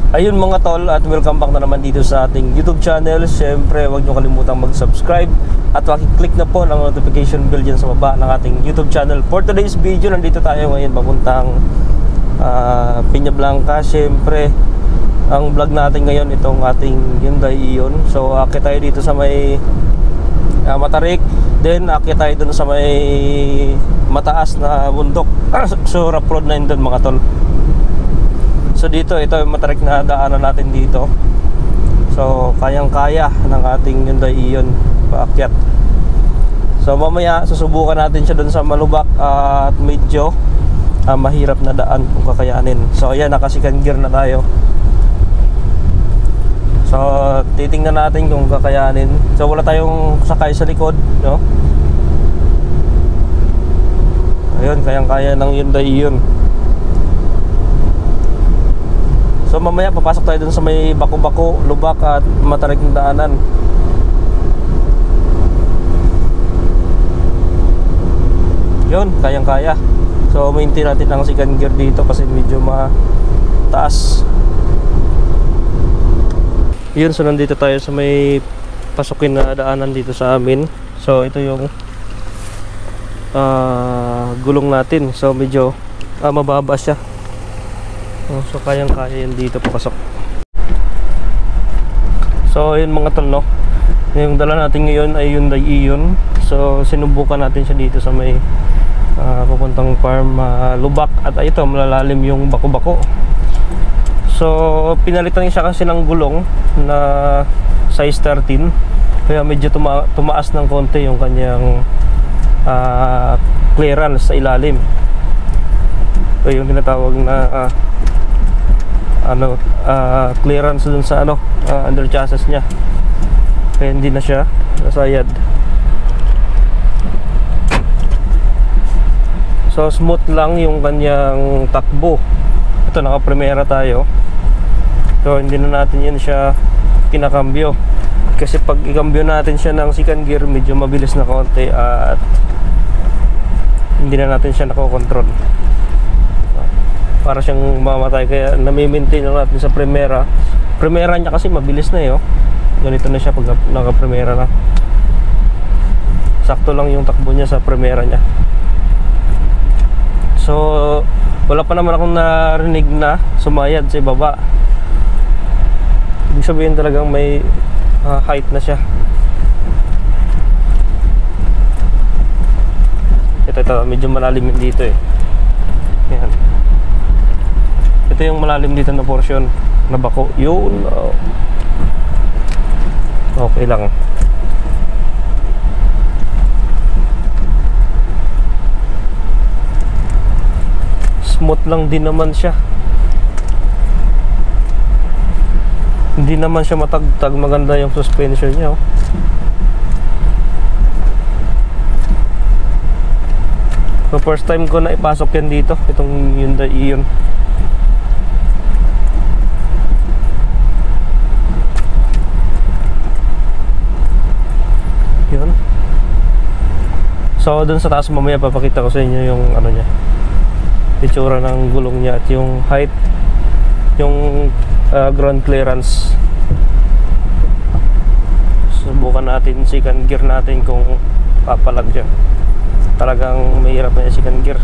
Ayun mga tol, at welcome back na naman dito sa ating YouTube channel. Siyempre, huwag nyo kalimutang mag-subscribe at pakiclick na po ng notification bell dyan sa baba ng ating YouTube channel. For today's video, nandito tayo ngayon papuntang Peña Blanca. Siyempre, ang vlog natin ngayon itong ating Hyundai Ion. So, akit tayo dito sa may Matarik. Then, akit tayo dun sa may mataas na bundok. So, rough road na yun dun mga tol. So dito, ito yung matarik na daanan natin dito. So kayang-kaya ng ating Hyundai Ion paakyat. So mamaya susubukan natin siya dun sa malubak at medyo mahirap na daan kung kakayanin. So ayan, naka-second gear na tayo. So titingnan natin kung kakayanin. So wala tayong sakay sa likod, no? Ayun, kayang-kaya ng Hyundai Ion. So mamaya papasok tayo dun sa may bako-bako, lubak at matarik na daanan. Yun, kayang-kaya. So maintain natin ang second gear dito kasi medyo mataas. Yun, so nandito tayo sa may pasukin na daanan dito sa amin. So ito yung gulong natin. So medyo mababa siya. So kayang-kaya yan dito papasok. So yun mga tol, no? Yung dala natin ngayon ay Hyundai Ion. So sinubukan natin siya dito sa may papuntang farm lubak. At ito, malalalim yung bako-bako. So pinalitan siya kasi ng gulong na size 13. Kaya medyo tumaas ng konti yung kanyang clearance sa ilalim. So yung tinatawag na clearance dun sa under chassis nya. Kaya hindi na siya nasayad. So smooth lang yung kanyang takbo. Ito, naka-primera tayo. So hindi na natin yan siya kinakambyo. Kasi pag ikambyo natin siya ng second gear, medyo mabilis na konti at hindi na natin siya nakokontrol. Para siyang mamatay, kaya nami-maintain lang natin sa primera. Primera niya kasi mabilis na ganito na siya pag naka-primera na. Sakto lang yung takbo niya sa primera niya. So wala pa naman akong narinig na sumayad sa ibaba. Ibig sabihin talagang may height na siya. Ito medyo malalim dito Yan. Ito yung malalim dito na portion na bako. Yun. Okay lang. Smooth lang din naman siya. Hindi naman siya matagtag. Maganda yung suspension niya. So first time ko na ipasok yan dito, itong Hyundai Ion. Yun. So dun sa taas mamaya papakita ko sa inyo yung niya, itsura ng gulong niya at yung height, yung ground clearance. Subukan natin second gear natin kung papalag siya. Talagang mahirap na yung second gear.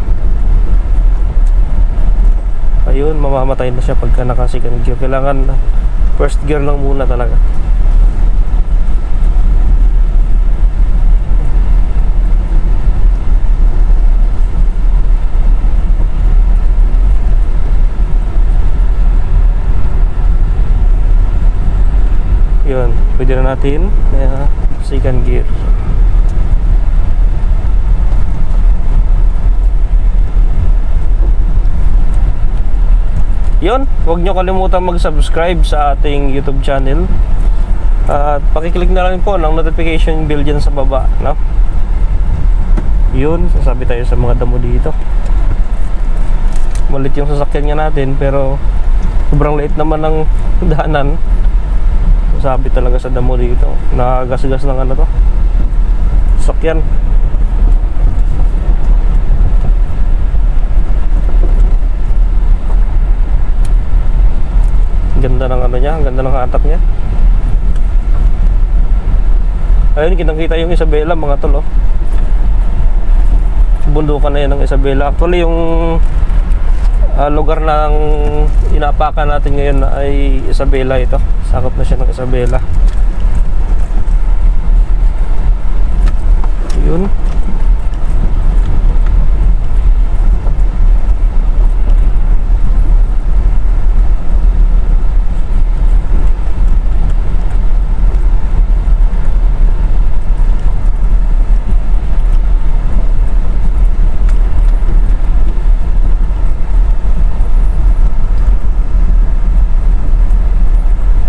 Ayun, mamamatay na siya pagka naka second gear. Kailangan first gear lang muna talaga. Yun, pwede na natin second gear. Yun, huwag nyo kalimutan mag-subscribe sa ating YouTube channel. At pakiclick na lang po ng notification bell dyan sa baba, no? Yun, sasabi tayo sa mga damo dito. Malit yung sasakyan nga natin, pero sobrang liit naman ng daanan. Sabi talaga sa damo dito. Nakagasgas ng to sasakyan. Ganda ng ano niya, ang ganda ng hatak niya. Ayun, kitang-kita yung Isabela mga tol, oh. Bundukan na yan ng Isabela. Actually, yung lugar ng inapakan natin ngayon ay Isabela ito. Sakop na siya ng Isabela. Yun.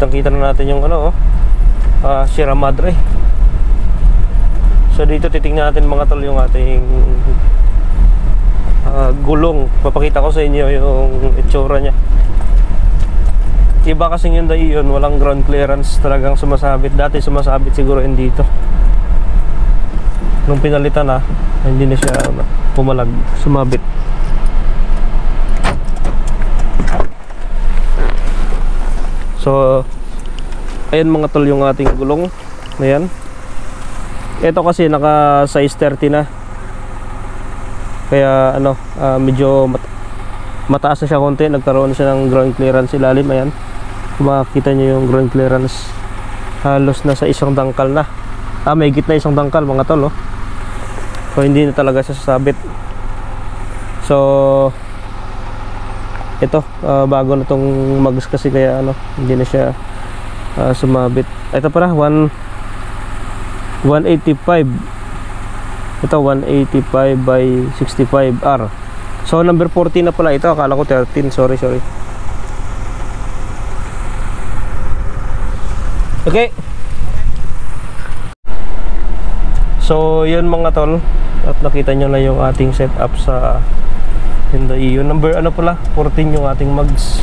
Kita na natin yung ano, Sierra Madre. So dito titingnan natin mga tol yung ating gulong. Papakita ko sa inyo yung itsura nya. Iba kasing yung Daiyon, walang ground clearance, talagang sumasabit. Dati sumasabit siguro yun dito. Nung pinalitan na, hindi na siya pumalag, sumabit. So ayan mga tol yung ating gulong. Ayan. Ito kasi naka size 30 na. Kaya ano, medyo mataas na siya konti. Nagkaroon siya ng ground clearance ilalim. Ayan. Kung makikita nyo yung ground clearance, halos na sa isang dangkal na. May gitna isang dangkal mga tol, oh. So hindi na talaga siya sasabit. So ito, bago na tong mags kasi, kaya ano, hindi na siya sumabit. Ito pala 185. Ito 185 by 65R. So number 14 na pala ito. Akala ko 13. Sorry. Okay. So yun mga tol. At nakita nyo na yung ating setup sa Hyundai Ion. Number ano pala? 14 yung ating mags.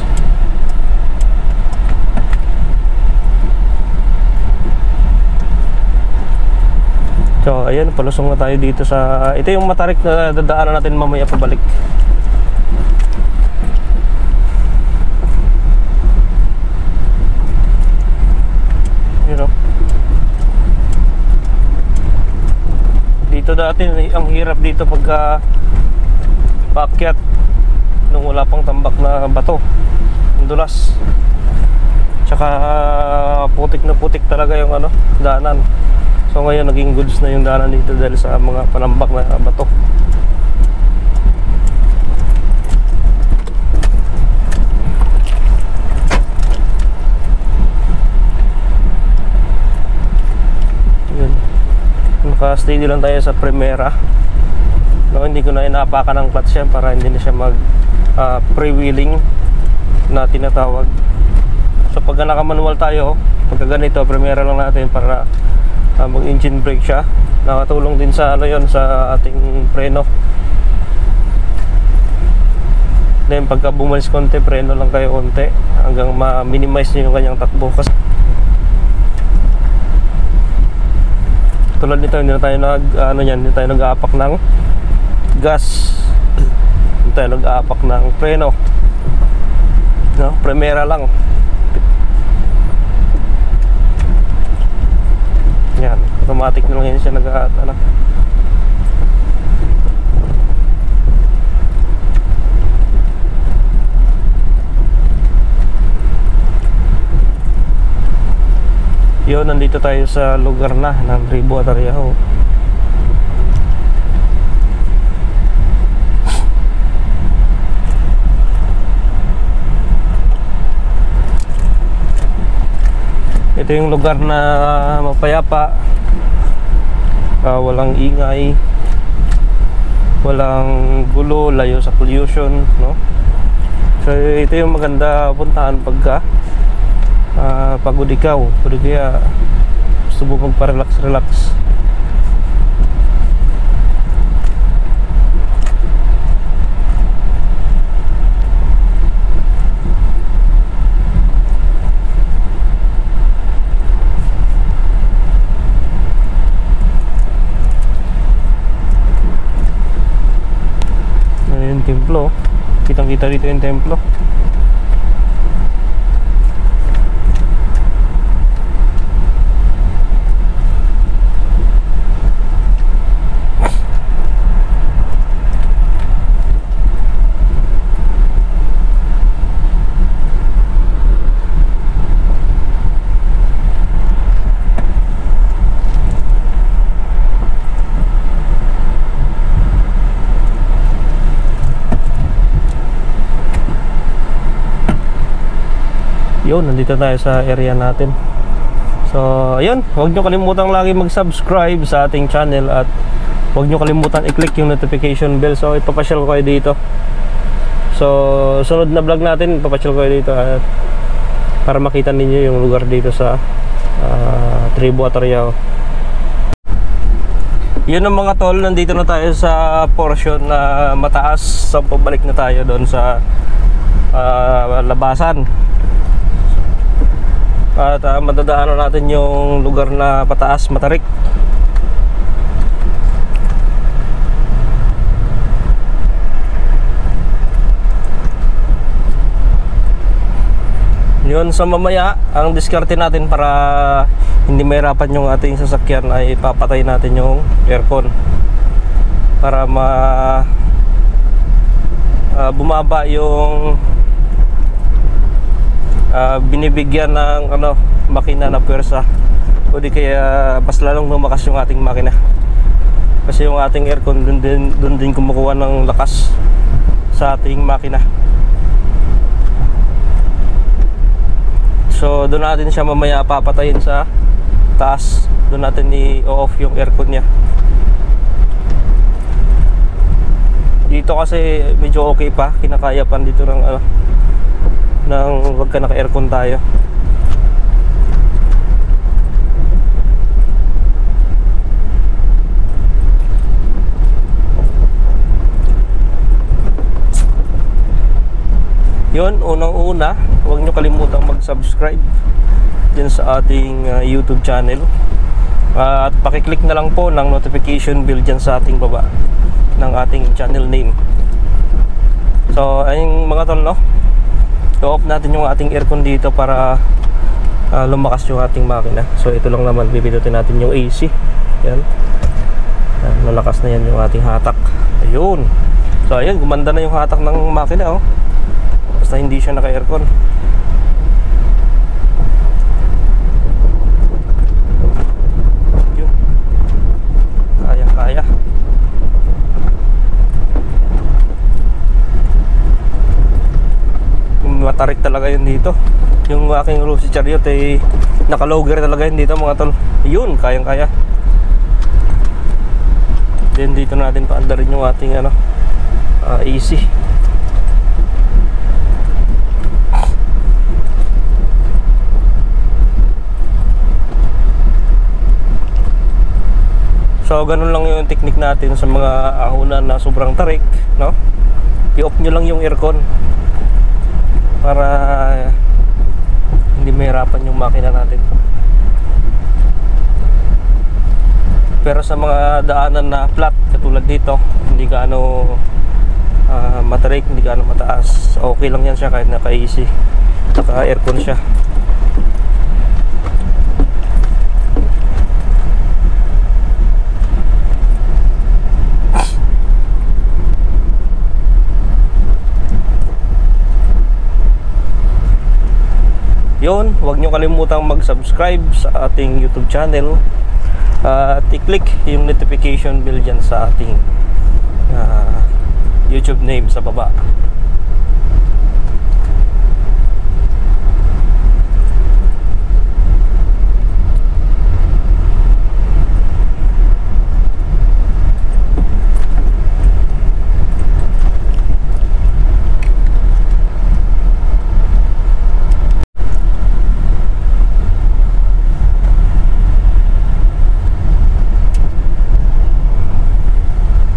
So ayan, palusong na tayo dito sa, ito yung Matarik na dadaanan natin mamaya pabalik. You know, dito dati ang hirap dito pagka paakyat nung wala pang tambak na bato, ang dulas. Tsaka putik na putik talaga yung ano, daanan. So ngayon naging goods na yung daanan dito dahil sa mga panambak na bato. Yun. Naka-steady lang tayo sa Primera. No, hindi ko na inapakan ng clutch yan para hindi na siya mag pre-wheeling na tinatawag. So pag naka-manual tayo, pagka ganito, Primera lang natin para mag-engine brake siya. Nakatulong din sa ano yon, sa ating preno. Then pagka bumalis konti, preno lang kayo konti hanggang ma-minimize niyo yung kanyang takbo. Kasi tulad nito, hindi na tayo hindi tayo nag-aapak ng gas. Hindi tayo nag-aapak ng preno. No, Primera lang. Yan, automatic na lang yan siya nag-ano. Yun, nandito tayo sa lugar na ng Ribo at Ariaho. Ito yung lugar na mapayapa, walang ingay, walang gulo, layo sa pollution, no? So ito yung maganda puntahan pagka pagod ikaw, pwede kaya gusto mo magpa-relax. Templo, kitang-kita dito yung templo. Yun, nandito tayo sa area natin. So, ayun, huwag nyo kalimutan lagi mag-subscribe sa ating channel at huwag nyo kalimutan i-click yung notification bell. So, ipapasyal ko kayo dito. So, sunod na vlog natin, ipapasyal ko kayo dito at para makita ninyo yung lugar dito sa Tribu Atariao. Yun ang mga tol, nandito na tayo sa portion na mataas. So, pabalik na tayo doon sa labasan. At madadaanan natin yung lugar na pataas, matarik. Yun, sa mamaya, ang diskarte natin para hindi mahirapan yung ating sasakyan ay papatay natin yung aircon para bumaba yung binibigyan ng makina na pwersa, o di kaya mas lalong lumakas yung ating makina kasi yung ating aircon dun din kumukuha ng lakas sa ating makina. So doon natin siya mamaya papatayin sa taas, doon natin i-off yung aircon niya. Dito kasi medyo okay pa, kinakaya pa dito nang wag ka naka-aircon tayo. Yun, unang-una, huwag nyo kalimutang mag-subscribe dyan sa ating YouTube channel. At pakiclick na lang po ng notification bell dyan sa ating baba ng ating channel name. So, ayun mga tol, no? I-off natin yung ating aircon dito para lumakas yung ating makina. So ito lang naman, bibindutin natin yung AC. Yan. Yan, nalakas na yan yung ating hatak. Ayun. So ayun, gumanda na yung hatak ng makina, oh. Basta hindi siya naka-aircon. Yun. Kaya. Matarik talaga yun dito. Yung aking Rosy Chariot ay naka-logger talaga yun dito mga tol. Yun, kayang-kaya. Then dito natin paandarin yung ating AC. So ganun lang yung technique natin sa mga ahunan na sobrang tarik, no? I-off nyo lang yung aircon para hindi mahirapan yung makina natin. Pero sa mga daanan na flat katulad dito, hindi gaano matarik, hindi gaano mataas, okay lang yan siya kahit naka-AC, naka-aircon siya. Yun, huwag nyo kalimutang mag-subscribe sa ating YouTube channel at i-click yung notification bell dyan sa ating YouTube name sa baba.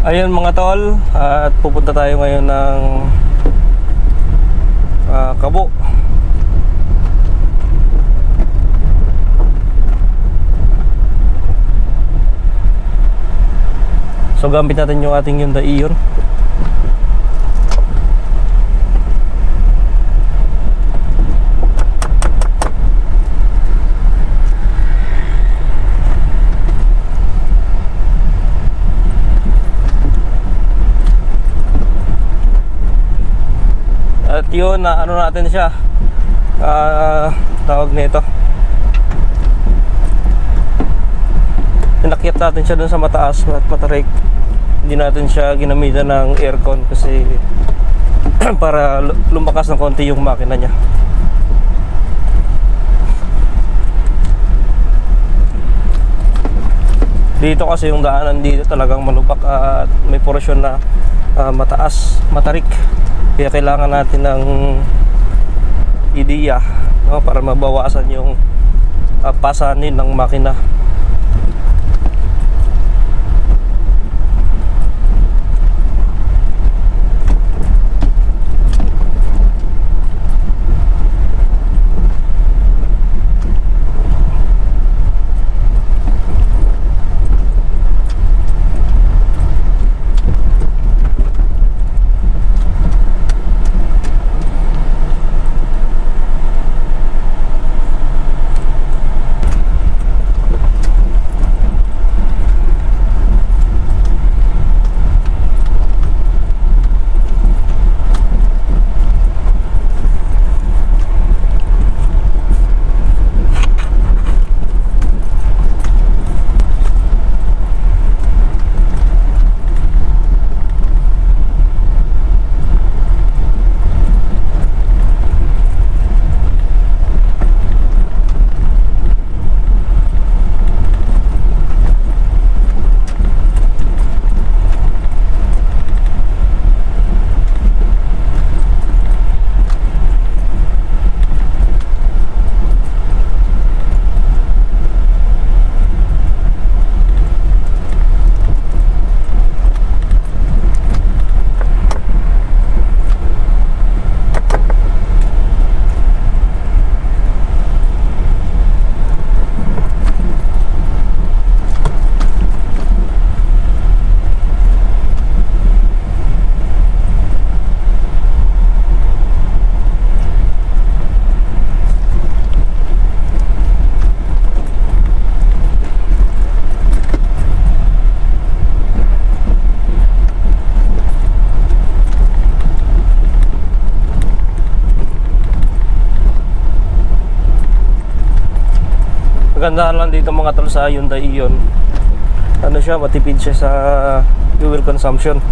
Ayun mga tol, at pupunta tayo ngayon ng Kabo. So gamit natin yung ating Hyundai Ion. At yun, ano natin siya, tawag nito, inakyat natin siya dun sa mataas at matarik. Hindi natin siya ginamitan ng aircon kasi para lumakas ng konti yung makina niya. Dito kasi yung daanan dito talagang malubak at may porosyon na mataas, matarik. Kaya kailangan natin ng ideya, no, para mabawasan yung pasanin ng makina. Kagandahan lang dito mga tol sa Hyundai Ion, ano siya, matipid siya sa fuel consumption.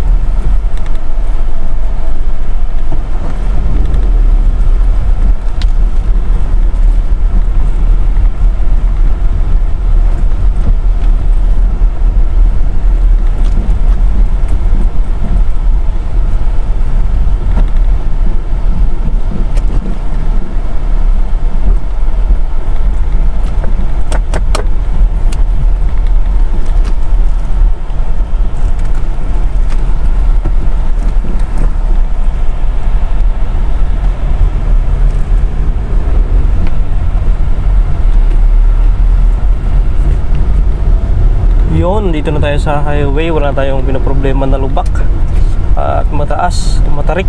Yun, dito na tayo sa highway, wala tayong pinoproblema na lubak at mataas, matarik.